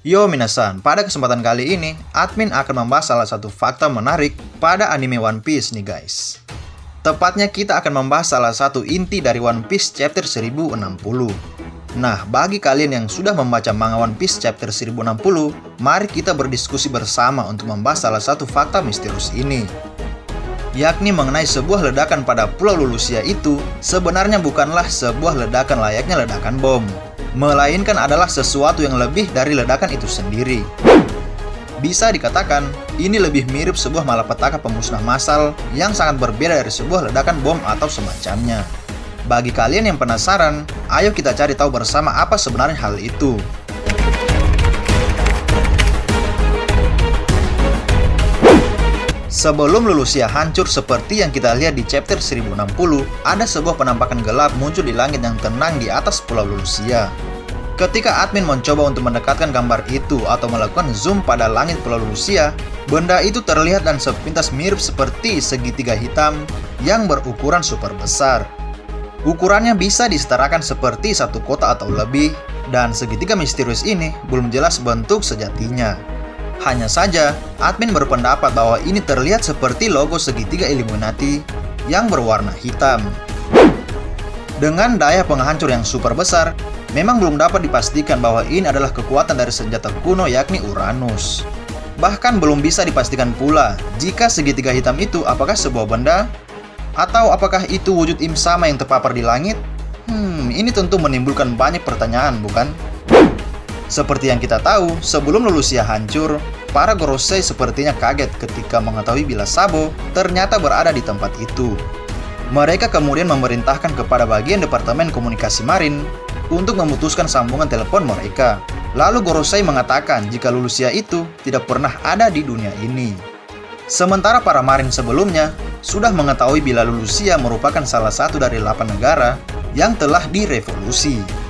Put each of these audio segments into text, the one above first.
Yo minasan, pada kesempatan kali ini, admin akan membahas salah satu fakta menarik pada anime One Piece nih guys. Tepatnya kita akan membahas salah satu inti dari One Piece chapter 1060. Nah, bagi kalian yang sudah membaca manga One Piece chapter 1060, mari kita berdiskusi bersama untuk membahas salah satu fakta misterius ini. Yakni mengenai sebuah ledakan pada Pulau Lulusia itu sebenarnya bukanlah sebuah ledakan layaknya ledakan bom, melainkan adalah sesuatu yang lebih dari ledakan itu sendiri. Bisa dikatakan, ini lebih mirip sebuah malapetaka pemusnah massal yang sangat berbeda dari sebuah ledakan bom atau semacamnya. Bagi kalian yang penasaran, ayo kita cari tahu bersama apa sebenarnya hal itu. Sebelum Lulusia hancur seperti yang kita lihat di chapter 1060, ada sebuah penampakan gelap muncul di langit yang tenang di atas Pulau Lulusia. Ketika admin mencoba untuk mendekatkan gambar itu atau melakukan zoom pada langit Pulau Lulusia, benda itu terlihat dan sepintas mirip seperti segitiga hitam yang berukuran super besar. Ukurannya bisa disetarakan seperti satu kota atau lebih, dan segitiga misterius ini belum jelas bentuk sejatinya. Hanya saja, admin berpendapat bahwa ini terlihat seperti logo segitiga Illuminati yang berwarna hitam. Dengan daya penghancur yang super besar, memang belum dapat dipastikan bahwa ini adalah kekuatan dari senjata kuno yakni Uranus. Bahkan belum bisa dipastikan pula jika segitiga hitam itu apakah sebuah benda atau apakah itu wujud Im Sama yang terpapar di langit. Ini tentu menimbulkan banyak pertanyaan, bukan? Seperti yang kita tahu, sebelum Lulusia hancur, para Gorosei sepertinya kaget ketika mengetahui bila Sabo ternyata berada di tempat itu. Mereka kemudian memerintahkan kepada bagian Departemen Komunikasi Marin untuk memutuskan sambungan telepon mereka. Lalu Gorosei mengatakan jika Lulusia itu tidak pernah ada di dunia ini. Sementara para Marin sebelumnya sudah mengetahui bila Lulusia merupakan salah satu dari 8 negara yang telah direvolusi.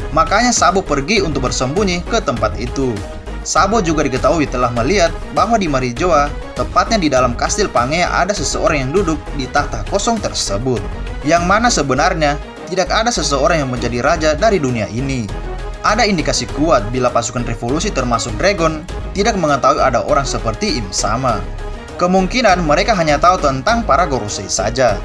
Makanya Sabo pergi untuk bersembunyi ke tempat itu. Sabo juga diketahui telah melihat bahwa di Marijoa, tepatnya di dalam kastil Pangea, ada seseorang yang duduk di tahta kosong tersebut. Yang mana sebenarnya tidak ada seseorang yang menjadi raja dari dunia ini. Ada indikasi kuat bila pasukan revolusi termasuk Dragon tidak mengetahui ada orang seperti Im Sama. Kemungkinan mereka hanya tahu tentang para Gorosei saja.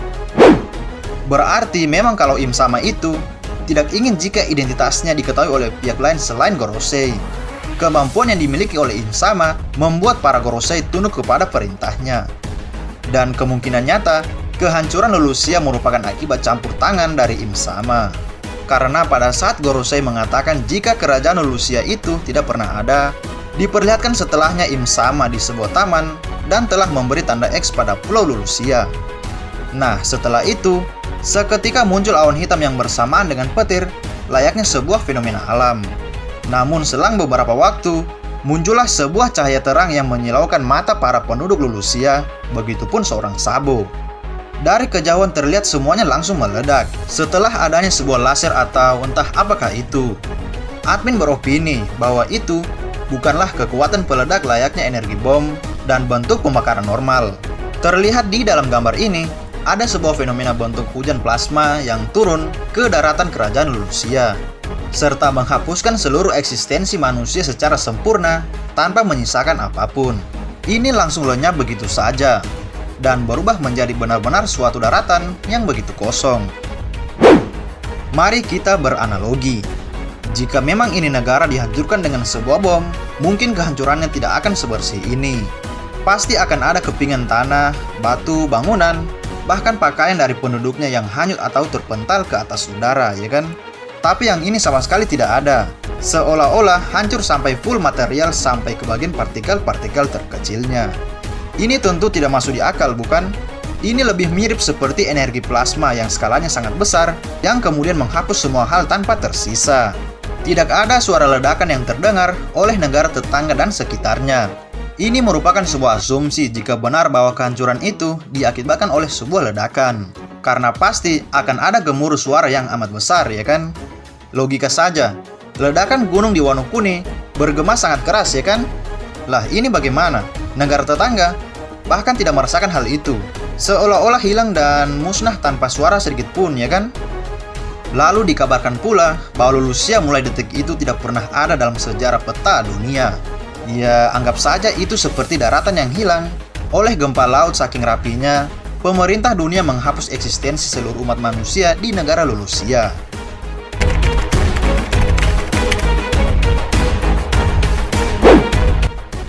Berarti memang kalau Im Sama itu tidak ingin jika identitasnya diketahui oleh pihak lain selain Gorosei. Kemampuan yang dimiliki oleh Im Sama membuat para Gorosei tunduk kepada perintahnya. Dan kemungkinan nyata, kehancuran Lulusia merupakan akibat campur tangan dari Im Sama. Karena pada saat Gorosei mengatakan jika kerajaan Lulusia itu tidak pernah ada, diperlihatkan setelahnya Im Sama di sebuah taman dan telah memberi tanda X pada Pulau Lulusia. Nah, setelah itu, seketika muncul awan hitam yang bersamaan dengan petir, layaknya sebuah fenomena alam. Namun selang beberapa waktu, muncullah sebuah cahaya terang yang menyilaukan mata para penduduk Lulusia, begitupun seorang Sabo. Dari kejauhan terlihat semuanya langsung meledak, setelah adanya sebuah laser atau entah apakah itu. Admin beropini bahwa itu bukanlah kekuatan peledak layaknya energi bom dan bentuk pembakaran normal. Terlihat di dalam gambar ini, ada sebuah fenomena bentuk hujan plasma yang turun ke daratan kerajaan Lulusia, serta menghapuskan seluruh eksistensi manusia secara sempurna tanpa menyisakan apapun. Ini langsung lenyap begitu saja, dan berubah menjadi benar-benar suatu daratan yang begitu kosong. Mari kita beranalogi. Jika memang ini negara dihancurkan dengan sebuah bom, mungkin kehancurannya tidak akan sebersih ini. Pasti akan ada kepingan tanah, batu, bangunan, bahkan pakaian dari penduduknya yang hanyut atau terpental ke atas udara, ya kan? Tapi yang ini sama sekali tidak ada. Seolah-olah hancur sampai full material sampai ke bagian partikel-partikel terkecilnya. Ini tentu tidak masuk di akal, bukan? Ini lebih mirip seperti energi plasma yang skalanya sangat besar, yang kemudian menghapus semua hal tanpa tersisa. Tidak ada suara ledakan yang terdengar oleh negara tetangga dan sekitarnya. Ini merupakan sebuah asumsi jika benar bahwa kehancuran itu diakibatkan oleh sebuah ledakan. Karena pasti akan ada gemuruh suara yang amat besar, ya kan? Logika saja, ledakan gunung di Wano Kuni bergema sangat keras, ya kan? Lah ini bagaimana? Negara tetangga bahkan tidak merasakan hal itu. Seolah-olah hilang dan musnah tanpa suara sedikit pun, ya kan? Lalu dikabarkan pula bahwa Lulusia mulai detik itu tidak pernah ada dalam sejarah peta dunia. Ya, anggap saja itu seperti daratan yang hilang. Oleh gempa laut saking rapinya, pemerintah dunia menghapus eksistensi seluruh umat manusia di negara Lulusia.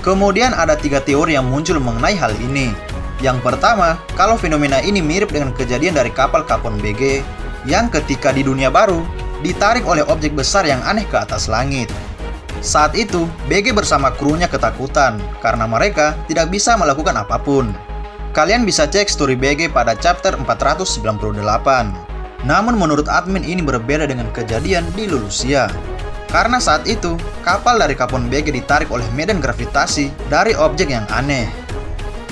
Kemudian ada 3 teori yang muncul mengenai hal ini. Yang pertama, kalau fenomena ini mirip dengan kejadian dari kapal Capon BG yang ketika di dunia baru ditarik oleh objek besar yang aneh ke atas langit. Saat itu, BG bersama krunya ketakutan karena mereka tidak bisa melakukan apapun. Kalian bisa cek story BG pada chapter 498. Namun menurut admin ini berbeda dengan kejadian di Lulusia. Karena saat itu, kapal dari Capon BG ditarik oleh medan gravitasi dari objek yang aneh.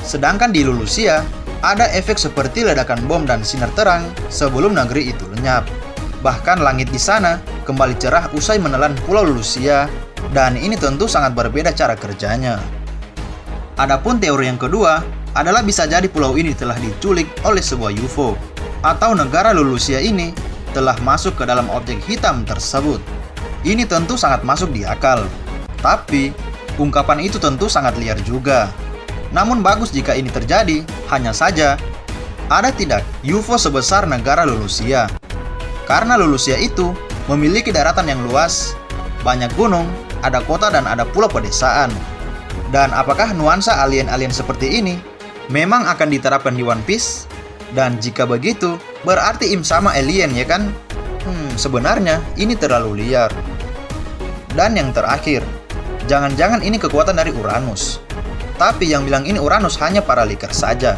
Sedangkan di Lulusia, ada efek seperti ledakan bom dan sinar terang sebelum negeri itu lenyap. Bahkan langit di sana kembali cerah usai menelan pulau Lulusia, dan ini tentu sangat berbeda cara kerjanya. Adapun teori yang kedua adalah bisa jadi pulau ini telah diculik oleh sebuah UFO, atau negara Lulusia ini telah masuk ke dalam objek hitam tersebut. Ini tentu sangat masuk di akal. Tapi, ungkapan itu tentu sangat liar juga. Namun bagus jika ini terjadi, hanya saja ada tidak UFO sebesar negara Lulusia. Karena Lulusia itu memiliki daratan yang luas, banyak gunung, ada kota dan ada pulau pedesaan. Dan apakah nuansa alien-alien seperti ini memang akan diterapkan di One Piece? Dan jika begitu, berarti Im sama alien ya kan? Sebenarnya ini terlalu liar. Dan yang terakhir, jangan-jangan ini kekuatan dari Uranus. Tapi yang bilang ini Uranus hanya para leaker saja.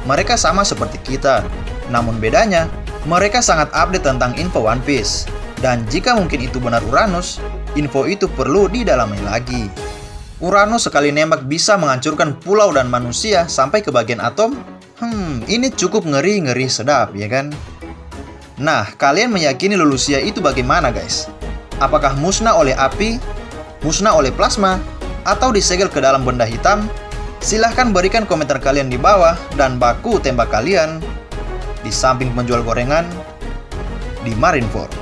Mereka sama seperti kita. Namun bedanya, mereka sangat update tentang info One Piece. Dan jika mungkin itu benar Uranus, info itu perlu didalami lagi. Uranus sekali nembak bisa menghancurkan pulau dan manusia sampai ke bagian atom? Ini cukup ngeri-ngeri sedap ya kan? Nah, kalian meyakini Lulusia itu bagaimana guys? Apakah musnah oleh api, musnah oleh plasma, atau disegel ke dalam benda hitam? Silahkan berikan komentar kalian di bawah dan baku tembak kalian di samping penjual gorengan di Marineford.